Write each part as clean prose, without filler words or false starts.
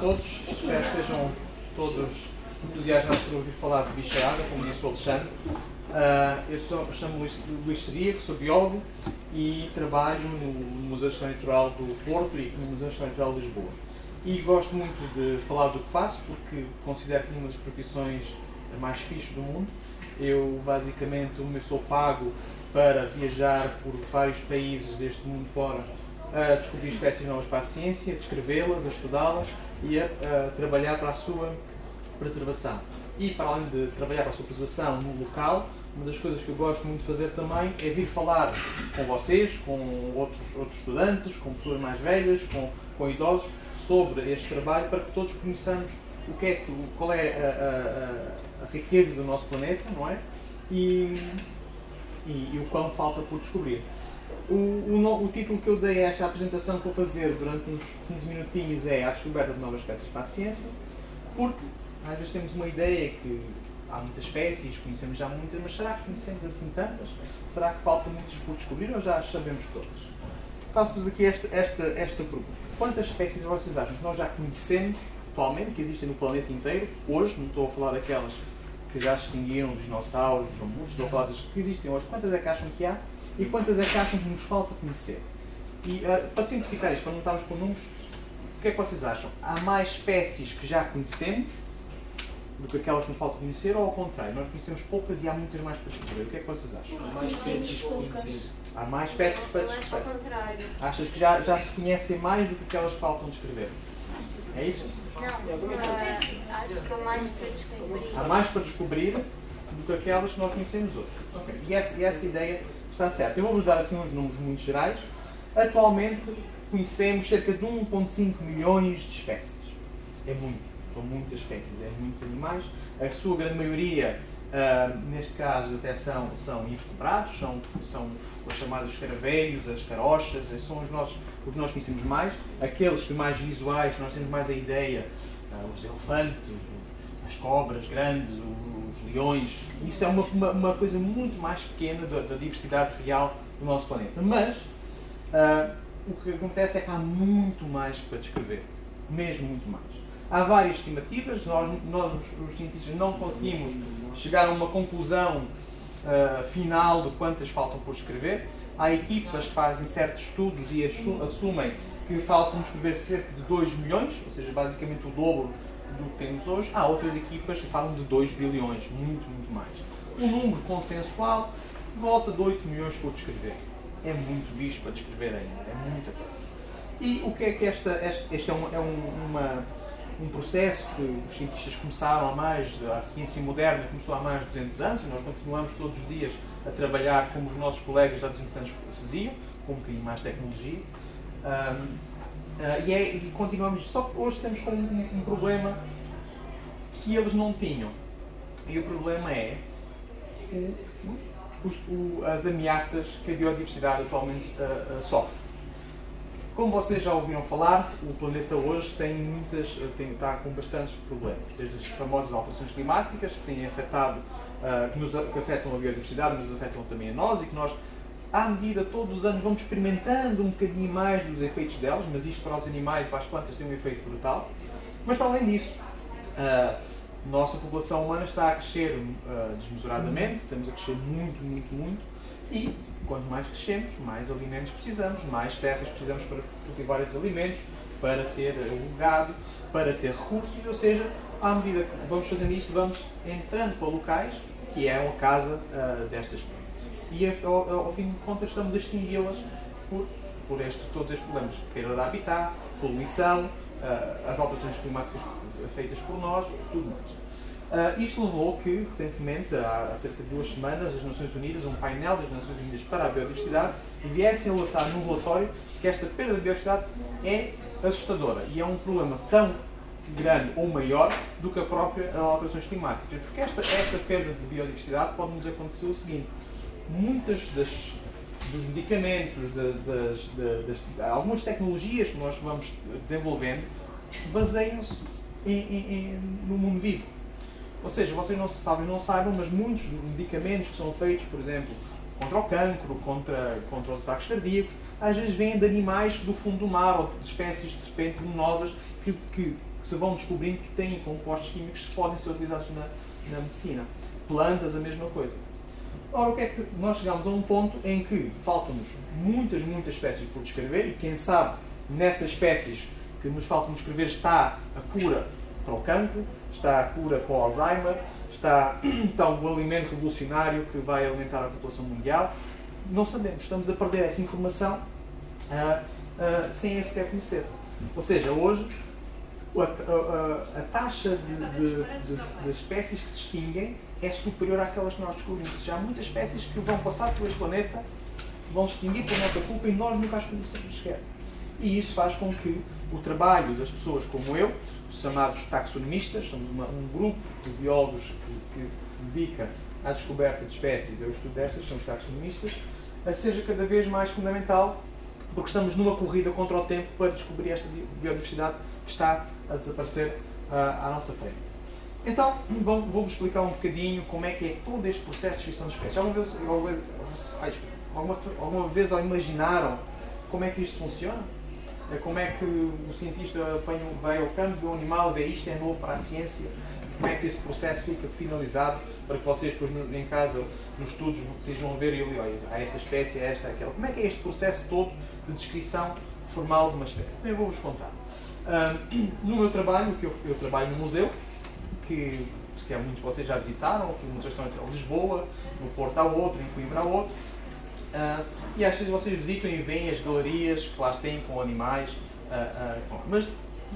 todos, espero que estejam todos entusiasmados por ouvir falar de bicharada, como eu sou Alexandre. Eu chamo-me Luís Seria, sou biólogo e trabalho no Museu de História Natural do Porto e no Museu de História Natural de Lisboa. E gosto muito de falar do que faço, porque considero que é uma das profissões mais fixes do mundo. Eu, basicamente, eu sou pago para viajar por vários países deste mundo fora, a descobrir espécies novas para a ciência, a descrevê-las, a estudá-las e a trabalhar para a sua preservação. E para além de trabalhar para a sua preservação no local, uma das coisas que eu gosto muito de fazer também é vir falar com vocês, com outros estudantes, com pessoas mais velhas, com idosos, sobre este trabalho, para que todos conheçamos qual é a riqueza do nosso planeta, não é? E o quão falta por descobrir. O título que eu dei a esta apresentação que vou fazer durante uns 15 minutinhos é A Descoberta de Novas Espécies para a Ciência, porque às vezes temos uma ideia que há muitas espécies, conhecemos já muitas, mas será que conhecemos assim tantas? Será que faltam muitas por descobrir ou já as sabemos todas? Faço-vos aqui esta pergunta. Quantas espécies vocês acham que nós já conhecemos atualmente, que existem no planeta inteiro, hoje? Não estou a falar daquelas que já se extinguiram, dos dinossauros, dos mamutos, estou a falar das que existem hoje. Quantas é que acham que há? E quantas é que acham que nos falta conhecer? E para simplificar isto, para não estarmos com números, o que é que vocês acham? Há mais espécies que já conhecemos do que aquelas que nos falta conhecer, ou ao contrário, nós conhecemos poucas e há muitas mais para descobrir? O que é que vocês acham? Há mais espécies para conhecer. Há mais espécies para Eu acho descrever? ao contrário. Achas que já se conhecem mais do que aquelas que faltam descrever? É isso? Não, acho que há mais para descobrir. Há mais para descobrir do que aquelas que nós conhecemos hoje. Okay. E essa ideia está certa. Eu vou-vos dar assim uns números muito gerais. Atualmente conhecemos cerca de 1,5 milhões de espécies. É muito. São muitas espécies, é muitos animais. A sua grande maioria, neste caso, até são invertebrados, são os chamados escaravelhos, as carochas, esses são os que nós conhecemos mais. Aqueles que mais visuais, que nós temos mais a ideia, os elefantes, as cobras grandes, os leões. Isso é uma coisa muito mais pequena da diversidade real do nosso planeta. Mas o que acontece é que há muito mais para descrever, mesmo muito mais. Há várias estimativas, nós os cientistas não conseguimos chegar a uma conclusão final de quantas faltam por escrever. Há equipas que fazem certos estudos e assumem que faltam descrever cerca de 2 milhões, ou seja, basicamente o dobro do que temos hoje. Há outras equipas que falam de 2 bilhões, muito, muito mais. Um número consensual, volta de 8 milhões por descrever. É muito bicho para descrever ainda, é muita coisa. E o que é que este um processo que os cientistas começaram a ciência moderna começou há mais de 200 anos, e nós continuamos todos os dias a trabalhar como os nossos colegas já há 200 anos faziam, com um bocadinho mais tecnologia. E continuamos, só que hoje temos um problema que eles não tinham. E o problema é as ameaças que a biodiversidade atualmente sofre. Como vocês já ouviram falar, o planeta hoje está com bastantes problemas, desde as famosas alterações climáticas que têm afetado, que afetam a biodiversidade, mas afetam também a nós, e que nós, à medida, todos os anos, vamos experimentando um bocadinho mais dos efeitos delas, mas isto para os animais e para as plantas tem um efeito brutal. Mas para além disso, a nossa população humana está a crescer desmesuradamente, estamos a crescer muito, muito, muito, e quanto mais crescemos, mais alimentos precisamos, mais terras precisamos para cultivar esses alimentos, para ter o gado, para ter recursos, ou seja, à medida que vamos fazendo isto, vamos entrando para locais que é a casa destas espécies. E ao fim de contas estamos a extingui-las por todos estes problemas. Perda de habitat, poluição, as alterações climáticas feitas por nós, tudo mais. Isto levou que, recentemente, há cerca de 2 semanas, as Nações Unidas, um painel das Nações Unidas para a Biodiversidade, viessem a alertar num relatório que esta perda de biodiversidade é assustadora e é um problema tão grande ou maior do que a própria alterações climáticas. Porque esta perda de biodiversidade pode nos acontecer o seguinte: muitas dos medicamentos, algumas tecnologias que nós vamos desenvolvendo, baseiam-se no mundo vivo. Ou seja, vocês talvez não saibam, mas muitos medicamentos que são feitos, por exemplo, contra o cancro, contra os ataques cardíacos, às vezes vêm de animais do fundo do mar ou de espécies de serpentes venenosas que que se vão descobrindo que têm compostos químicos que podem ser utilizados na medicina. Plantas, a mesma coisa. Ora, o que é que nós chegamos a um ponto em que faltam-nos muitas espécies por descrever, e quem sabe nessas espécies que nos faltam descrever está a cura para o cancro, está a cura para o Alzheimer, está um alimento revolucionário que vai alimentar a população mundial. Não sabemos, estamos a perder essa informação sem a sequer conhecer. Ou seja, hoje a taxa de espécies que se extinguem é superior àquelas que nós descobrimos. Já há muitas espécies que vão passar por este planeta, vão se extinguir por nossa culpa e nós nunca as conhecemos sequer. E isso faz com que o trabalho das pessoas como eu, os chamados taxonomistas, somos um grupo de biólogos que se dedica à descoberta de espécies e ao estudo destas, são os taxonomistas, seja cada vez mais fundamental, porque estamos numa corrida contra o tempo para descobrir esta biodiversidade que está a desaparecer à nossa frente. Então, vou-vos explicar um bocadinho como é que é todo este processo de descrição de espécies. Alguma vez imaginaram como é que isto funciona? Como é que o cientista vai ao campo, vê o animal, vê isto é novo para a ciência? Como é que esse processo fica finalizado para que vocês depois em casa, nos estudos, estejam a ver e olha, há esta espécie, há esta, aquela. Como é que é este processo todo de descrição formal de uma espécie? Também vou-vos contar. No meu trabalho, que eu trabalho no museu, que muitos de vocês já visitaram, que muitos estão em Lisboa, no Porto há outro, em Coimbra há outro. E às vezes vocês visitam e veem as galerias que lá têm com animais. Mas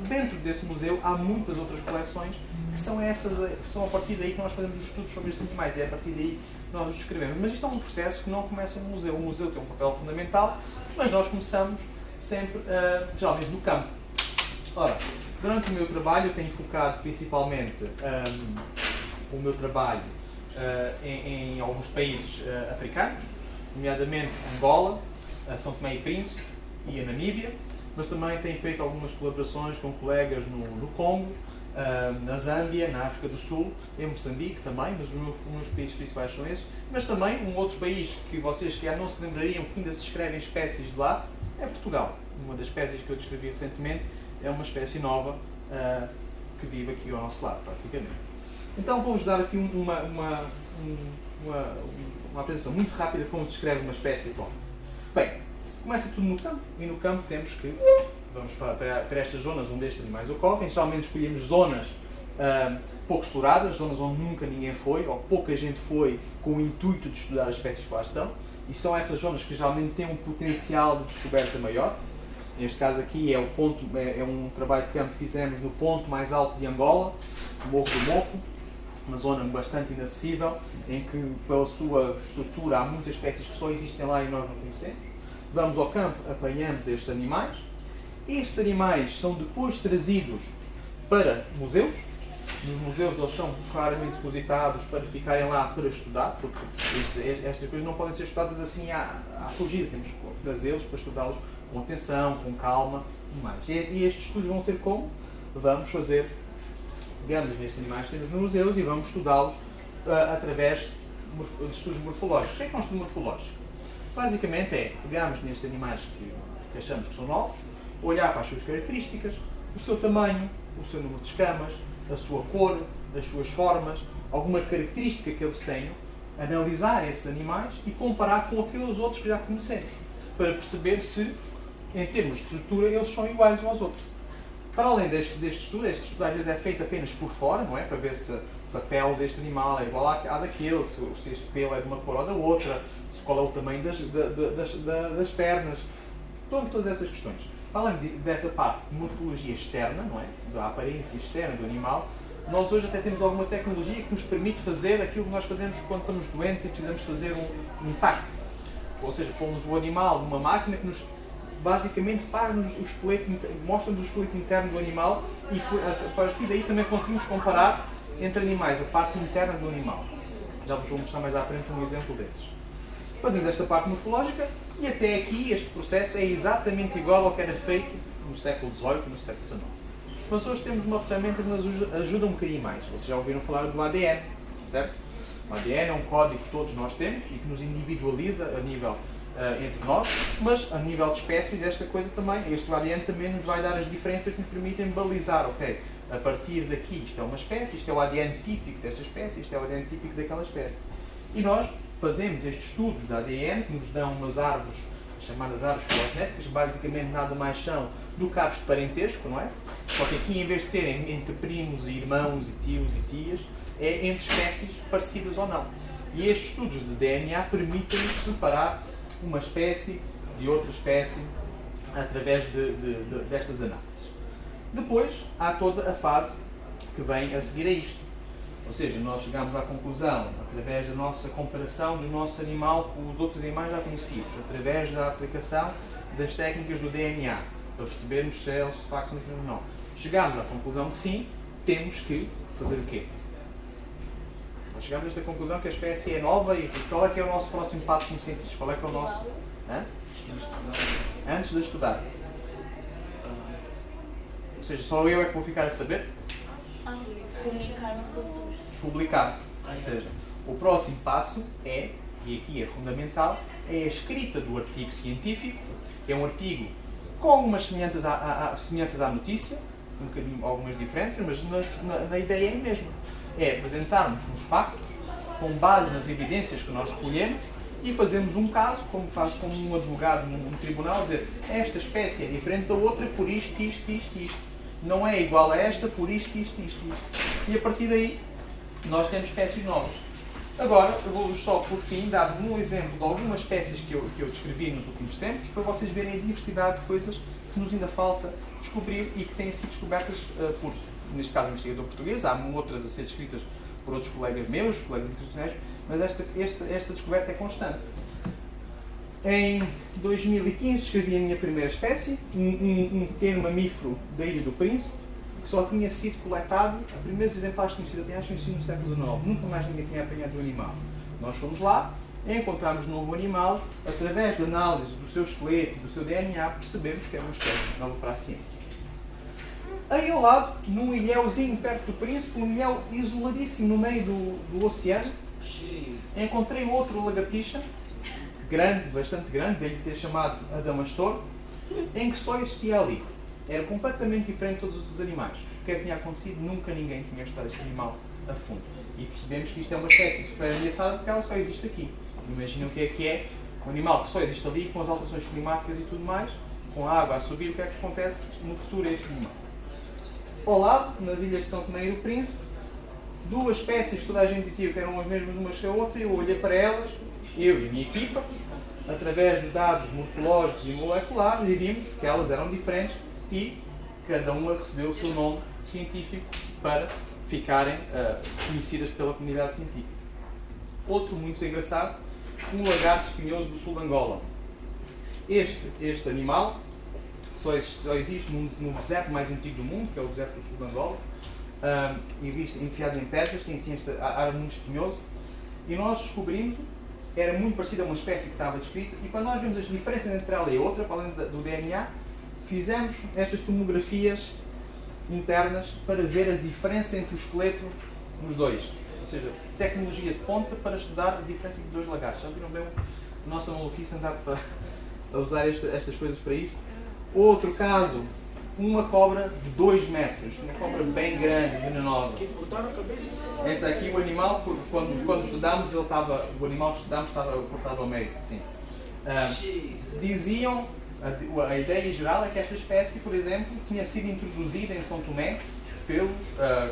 dentro desse museu há muitas outras coleções que são a partir daí que nós fazemos os estudos sobre estes animais. É a partir daí que nós os descrevemos. Mas isto é um processo que não começa no museu. O museu tem um papel fundamental, mas nós começamos sempre, geralmente, no campo. Ora, durante o meu trabalho eu tenho focado principalmente o meu trabalho em alguns países africanos, nomeadamente Angola, São Tomé e Príncipe e a Namíbia, mas também tenho feito algumas colaborações com colegas no Congo, na Zâmbia, na África do Sul, em Moçambique também, mas os meus países principais são esses, mas também um outro país que vocês que não se lembrariam que ainda se escrevem espécies de lá, é Portugal. Uma das espécies que eu descrevi recentemente é uma espécie nova que vive aqui ao nosso lado, praticamente. Então vou-vos dar aqui uma apresentação muito rápida de como se descreve uma espécie atual. Bem, começa tudo no campo, e no campo temos que, vamos para estas zonas onde estes animais ocorrem, geralmente escolhemos zonas pouco exploradas, zonas onde nunca ninguém foi, ou pouca gente foi com o intuito de estudar as espécies que lá estão, e são essas zonas que geralmente têm um potencial de descoberta maior. Neste caso aqui é um trabalho de campo que fizemos no ponto mais alto de Angola, o Morro do Moco, uma zona bastante inacessível, em que, pela sua estrutura, há muitas espécies que só existem lá e nós não conhecemos. Vamos ao campo, apanhamos estes animais. Estes animais são depois trazidos para museus. Nos museus eles são claramente depositados para ficarem lá para estudar, porque estas coisas não podem ser estudadas assim à fugida. Temos que trazê-los para estudá-los com atenção, com calma e mais. E estes estudos vão ser como? Vamos fazer, digamos, nestes animais que temos nos museus e vamos estudá-los através de estudos morfológicos. O que é um estudo morfológico? Basicamente é, pegamos nestes animais que achamos que são novos, olhar para as suas características, o seu tamanho, o seu número de escamas, a sua cor, as suas formas, alguma característica que eles tenham, analisar esses animais e comparar com aqueles outros que já conhecemos, para perceber se, em termos de estrutura, eles são iguais uns aos outros. Para além deste estudo, este estudo às vezes é feito apenas por fora, não é? Para ver se a pele deste animal é igual à daquele, se este pelo é de uma cor ou da outra, qual é o tamanho das pernas, todas essas questões. Além dessa parte de morfologia externa, não é? Da aparência externa do animal, nós hoje até temos alguma tecnologia que nos permite fazer aquilo que nós fazemos quando estamos doentes e precisamos fazer um TAC. Ou seja, pomos o animal numa máquina que nos basicamente faz-nos o esqueleto, mostra-nos o esqueleto interno do animal e a partir daí também conseguimos comparar entre animais a parte interna do animal. Já vos vou mostrar mais à frente um exemplo desses. Fazemos esta parte morfológica e até aqui este processo é exatamente igual ao que era feito no século XVIII e no século XIX. Mas hoje temos uma ferramenta que nos ajuda um bocadinho mais. Vocês já ouviram falar do ADN, certo? O ADN é um código que todos nós temos e que nos individualiza a nível entre nós, mas a nível de espécies esta coisa também, este ADN também nos vai dar as diferenças que nos permitem balizar, ok, a partir daqui, isto é uma espécie, isto é o ADN típico desta espécie, isto é o ADN típico daquela espécie. E nós fazemos estes estudos de ADN, que nos dão umas árvores, chamadas árvores filogenéticas, que basicamente nada mais são do que árvores de parentesco, não é? Só que aqui, em vez de serem entre primos e irmãos e tios e tias, é entre espécies parecidas ou não. E estes estudos de DNA permitem-nos separar uma espécie de outra espécie através destas análises. Depois, há toda a fase que vem a seguir a isto. Ou seja, nós chegamos à conclusão, através da nossa comparação do nosso animal com os outros animais já conhecidos, através da aplicação das técnicas do DNA, para percebermos se eles de facto são diferentes ou não. Chegamos à conclusão que sim, temos que fazer o quê? Nós chegamos a esta conclusão que a espécie é nova e qual é que é o nosso próximo passo como cientistas? Qual é que é o nosso... Antes de estudar. Ou seja, só eu é que vou ficar a saber? Comunicar nos outros. Publicar. Ou seja, o próximo passo é, e aqui é fundamental, é a escrita do artigo científico. É um artigo com algumas semelhanças à notícia, um bocadinho, algumas diferenças, mas na ideia é a mesma. É apresentarmos os factos, com base nas evidências que nós recolhemos, e fazemos um caso, como faz como um advogado num tribunal, dizer esta espécie é diferente da outra por isto. Não é igual a esta por isto. E a partir daí, nós temos espécies novas. Agora, eu vou só, por fim, dar um exemplo de algumas espécies que eu descrevi nos últimos tempos, para vocês verem a diversidade de coisas que nos ainda falta descobrir e que têm sido descobertas por, neste caso, um investigador português. Há outras a ser descritas por outros colegas meus, colegas internacionais, mas esta descoberta é constante. Em 2015 descrevi a minha primeira espécie, um pequeno mamífero da Ilha do Príncipe, que só tinha sido coletado, os primeiros exemplares que tinham sido apanhados tinham sido no século XIX. Nunca mais ninguém tinha apanhado um animal. Nós fomos lá, encontramos um novo animal, através de análise do seu esqueleto e do seu DNA, percebemos que era uma espécie nova para a ciência. Aí ao lado, num ilhéuzinho perto do Príncipe, um ilhéu isoladíssimo no meio do oceano, encontrei outro lagartixa, grande, bastante grande, dele ter chamado Adamastor, em que só existia ali. Era completamente diferente de todos os outros animais. O que é que tinha acontecido? Nunca ninguém tinha estudado este animal a fundo. E percebemos que isto é uma espécie super ameaçada porque ela só existe aqui. Imaginem o que é um animal que só existe ali, com as alterações climáticas e tudo mais, com a água a subir, o que é que acontece no futuro a este animal? Ao lado, nas ilhas de São Tomé e do Príncipe, duas espécies que toda a gente dizia que eram as mesmas umas que a outra, eu olhei para elas, eu e a minha equipa, através de dados morfológicos e moleculares, e vimos que elas eram diferentes e cada uma recebeu o seu nome científico para ficarem conhecidas pela comunidade científica. Outro muito engraçado, um lagarto espinhoso do sul de Angola. Este animal só existe no deserto mais antigo do mundo, que é o deserto do sul de Angola, enfiado em pedras, tem assim ar muito espinhoso, e nós descobrimos que era muito parecida a uma espécie que estava descrita, e quando nós vimos as diferenças entre ela e a outra, para além do DNA, fizemos estas tomografias internas para ver a diferença entre o esqueleto nos dois. Ou seja, tecnologia de ponta para estudar a diferença entre dois lagartos. Já viram bem a nossa maluquice andar a usar estas coisas para isto? Outro caso, uma cobra de 2 metros, uma cobra bem grande, venenosa. Esta aqui, o animal, quando estudámos, o animal que estudámos estava cortado ao meio. Sim. Diziam, a ideia geral é que esta espécie, por exemplo, tinha sido introduzida em São Tomé pelos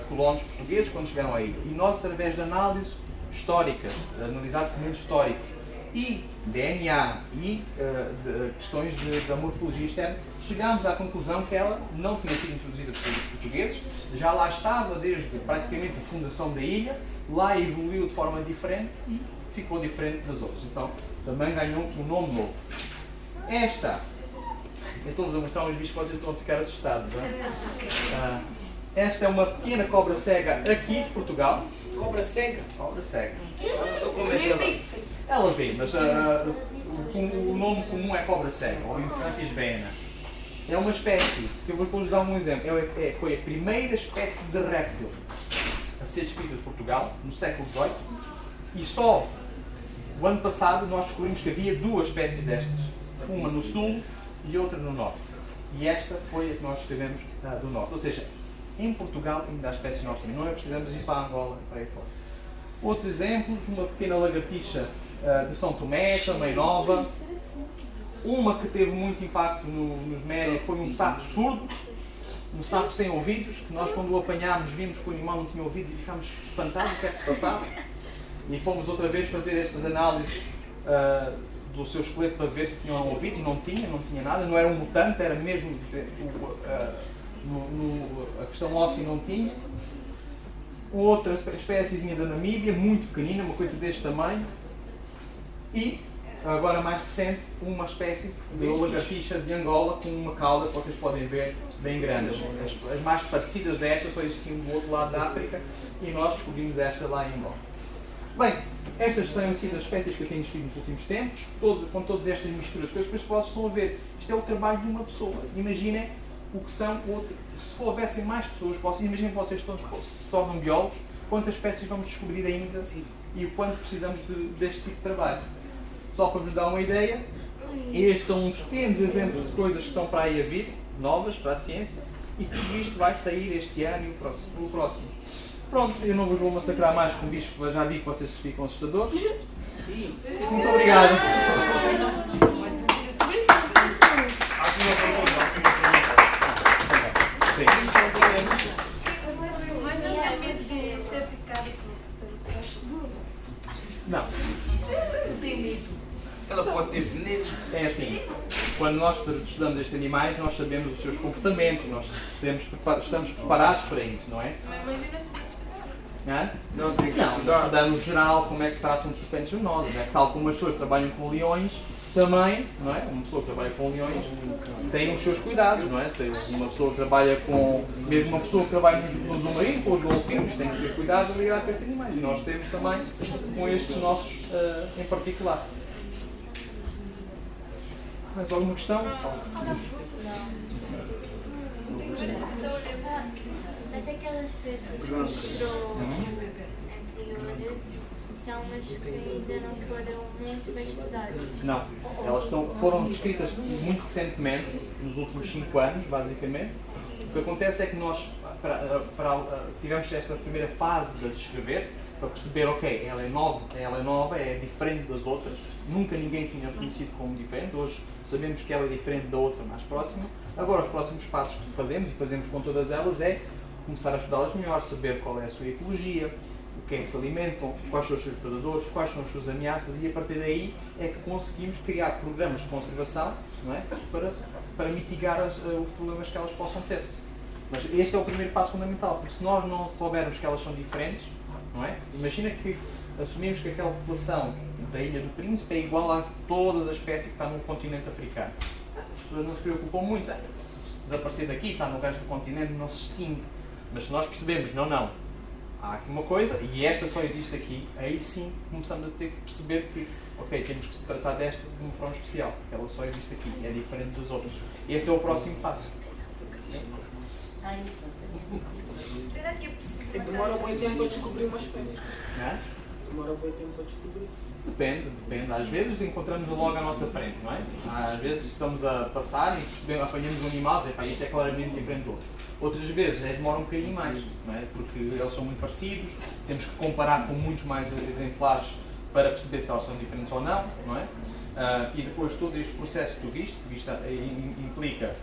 colonos portugueses quando chegaram à ilha. E nós, através de análises históricas, analisar documentos históricos e DNA e questões da morfologia externa, chegámos à conclusão que ela não tinha sido introduzida pelos portugueses, já lá estava desde praticamente a fundação da ilha, lá evoluiu de forma diferente e ficou diferente das outras. Então, também ganhou um nome novo. Eu estou-vos a mostrar uns bichos que vocês estão a ficar assustados. Esta é uma pequena cobra cega aqui de Portugal. Cobra cega? Cobra cega. Como é que ela? Ela vem, mas o nome comum é cobra cega, ou Infrantis bena. É uma espécie, que eu vou-vos dar um exemplo, foi a primeira espécie de réptil a ser descrita de Portugal, no século XVIII, e só o ano passado nós descobrimos que havia 2 espécies destas, uma no sul e outra no norte. E esta foi a que nós escrevemos do norte. Ou seja, em Portugal ainda há espécies novas também. Não é precisamos ir para Angola e para aí fora. Outros exemplos, uma pequena lagartixa de São Tomé, também nova. Uma que teve muito impacto nos médias foi um sapo surdo, um sapo sem ouvidos, que nós quando o apanhámos vimos que o animal não tinha ouvidos e ficámos espantados o que é que se passava. E fomos outra vez fazer estas análises do seu esqueleto para ver se tinham ouvidos e não tinha nada, não era um mutante, era mesmo a questão óssea não tinha. Outra espéciezinha da Namíbia, muito pequenina, uma coisa deste tamanho. E, agora mais recente, uma espécie de lagartixa de Angola com uma cauda que vocês podem ver bem grande. As mais parecidas a estas só existiam do outro lado da África e nós descobrimos esta lá em Angola. Bem, estas têm sido as espécies que eu tenho descrito nos últimos tempos, com todas estas misturas de coisas, mas vocês estão a ver, isto é o trabalho de uma pessoa. Imaginem o que são outras. Se houvessem mais pessoas, imaginem que vocês todos se tornam biólogos, quantas espécies vamos descobrir ainda e o quanto precisamos deste tipo de trabalho. Só para vos dar uma ideia, estes são uns pequenos exemplos de coisas que estão para aí a vir, novas para a ciência, e tudo isto vai sair este ano e o próximo. Pronto, eu não vos vou massacrar mais com bichos, porque já vi que vocês ficam assustadores. Muito obrigado. Não. Não tem medo. Ela pode ter veneno. É assim, quando nós estudamos estes animais, nós sabemos os seus comportamentos, nós estamos preparados para isso, não é? Não, tem que Nós estudar. estudamos geral como é que se tratam de serpentes venenosas, não é? Tal como as pessoas que trabalham com leões, também, não é? Uma pessoa que trabalha com leões tem os seus cuidados, não é? Tem uma pessoa que trabalha com, mesmo uma pessoa que trabalha no submarino, com os golfinhos, tem que ter cuidado ligado com estes animais. E nós temos também com estes nossos em particular. Mais alguma questão? Mas aquelas espécies que mostrou anterior são as que ainda não foram muito bem estudadas. Não, elas foram descritas muito recentemente, nos últimos 5 anos, basicamente. O que acontece é que nós tivemos esta primeira fase de descrever, para perceber, ok, ela é nova, é diferente das outras, nunca ninguém tinha conhecido como diferente, hoje sabemos que ela é diferente da outra mais próxima. Agora os próximos passos que fazemos, e fazemos com todas elas, é começar a estudá-las melhor, saber qual é a sua ecologia, o que é que se alimentam, quais são os seus predadores, quais são as suas ameaças, e a partir daí é que conseguimos criar programas de conservação, não é? para mitigar os problemas que elas possam ter. Mas este é o primeiro passo fundamental, porque se nós não soubermos que elas são diferentes, não é? Imagina que assumimos que aquela população da Ilha do Príncipe é igual a todas as espécies que estão no continente africano. As pessoas não se preocupam muito. Se desaparecer daqui, está no resto do continente, não se extingue. Mas se nós percebemos, não, há aqui uma coisa e esta só existe aqui, aí sim começamos a ter que perceber que, ok, temos que tratar desta de uma forma especial, porque ela só existe aqui, é diferente das outras. Este é o próximo passo. Será que é preciso? Demora um bom tempo para descobrir uma espécie. Não é? Demora um bom tempo para descobrir. Depende. Às vezes encontramos logo à nossa frente, não é? Às vezes estamos a passar e apanhamos um animal e isto é claramente diferente do outro. Outras vezes demora um bocadinho mais, não é? Porque eles são muito parecidos, temos que comparar com muitos mais exemplares para perceber se elas são diferentes ou não, não é? E depois todo este processo que tu viste implica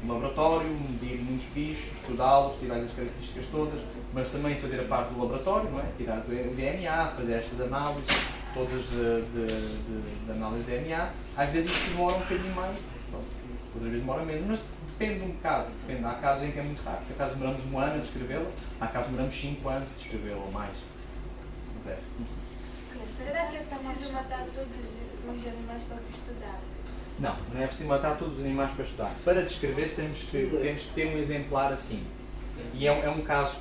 um laboratório, medir muitos bichos, estudá-los, tirar as características todas, mas também fazer a parte do laboratório, não é? Tirar o DNA, fazer estas análises, todas de análise de DNA. Às vezes isto demora um bocadinho mais, outras vezes demora menos, mas depende um bocado. Depende. Há casos em que é muito rápido, há casos demoramos 1 ano a descrevê-la, há casos demoramos 5 anos a descrevê-la ou mais. Mas é. Será que é preciso matar todos os animais para estudar? Não é preciso matar todos os animais para estudar. Para descrever temos que ter um exemplar assim. E é um caso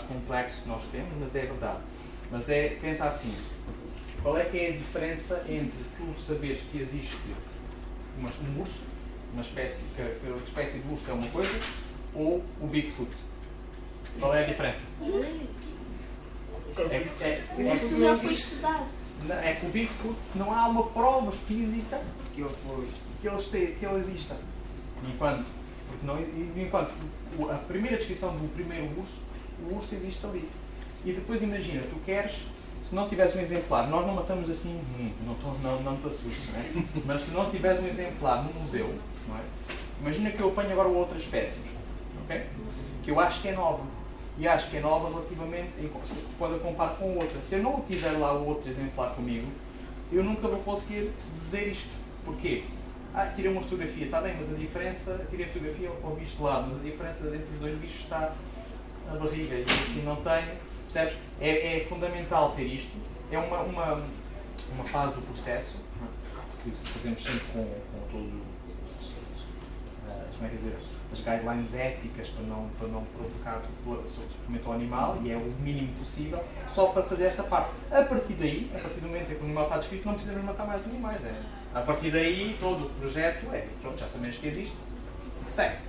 complexo que nós temos, mas é verdade. Mas pensa assim, qual é que é a diferença entre tu saberes que existe um urso, uma espécie, que a espécie de urso é uma coisa, ou o Bigfoot? Qual é a diferença? Já foi estudado. É que o Bigfoot não há uma prova física que ele exista. Enquanto Porque não, enquanto a primeira descrição do primeiro urso, o urso existe ali. E depois imagina, tu queres, se não tiveres um exemplar, nós não matamos assim, não te assustes, não é? Mas se não tiveres um exemplar no museu, não é? Imagina que eu apanho agora outra espécie, ok? Que eu acho que é nova. E acho que é nova relativamente, quando eu comparo com outra. Se eu não tiver lá o outro exemplar comigo, eu nunca vou conseguir dizer isto. Porquê? Tirei uma fotografia, está bem, mas a diferença, tirei a fotografia ao bicho de lado, mas a diferença entre os dois bichos está na barriga e assim não tenho, percebes? É fundamental ter isto, é uma fase do processo, que fazemos sempre com todos como é que dizer, as guidelines éticas para não provocar sofrimento ao animal, e é o mínimo possível, só para fazer esta parte. A partir daí, a partir do momento em que o animal está descrito, não precisamos matar mais animais. A partir daí, todo o projeto pronto, já sabemos que existe, segue.